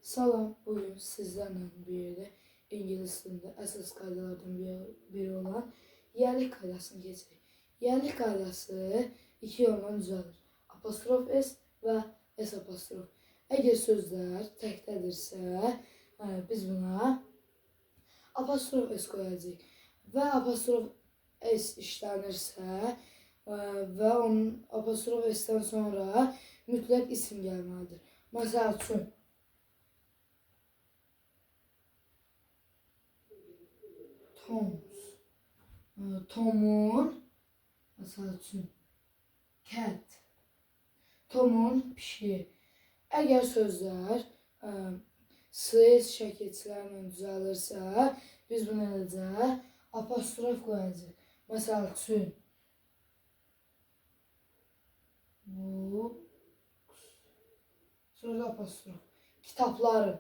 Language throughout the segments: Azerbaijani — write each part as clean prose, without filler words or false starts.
Salam, bugün sizlerle birlikte İngiliz dilində əsas qaydalardan biri olan yerlik qaydasını keçirik. Yerlik qaydası iki yolla düzəlir. Apostrof S və S apostrof. Əgər sözlər təkdədirsə, biz buna apostrof S qoyacağıq. Və apostrof S işlənirsə və onun apostrof S-dən sonra mütləq isim gəlməlidir. Məsəl üçün, Tomun, məsəl üçün, cat, Tomun pişiyi. Əgər sözlər S şəkilçilərlə düzəlirsə, biz bunu eləcə apostrof qoyacağıq. Məsəl üçün, books, sonra apostrof, kitabların.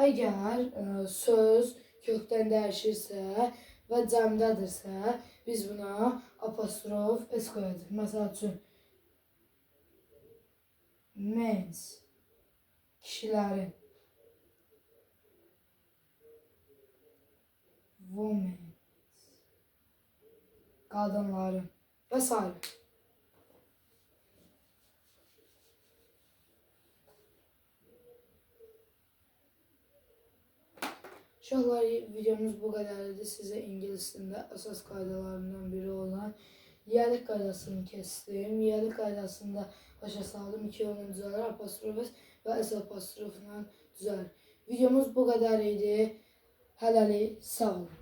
Əgər söz kökdən dəyişirsə və cəmdədirsə, biz buna apostrof S qoyacağıq. Məsəl üçün, men's, kişilərin, women's, qadınların və s. Uşaqlar, videomuz bu qədər idi. Sizə İngilis dilində əsas qaydalarından biri olan yerlik qaydasını keçdim. Yerlik qaydasında başa saldım. İki yolla düzəlir. Apostrof S və S apostrofla düzəlir. Videomuz bu qədər idi. Hələlik sağ olun.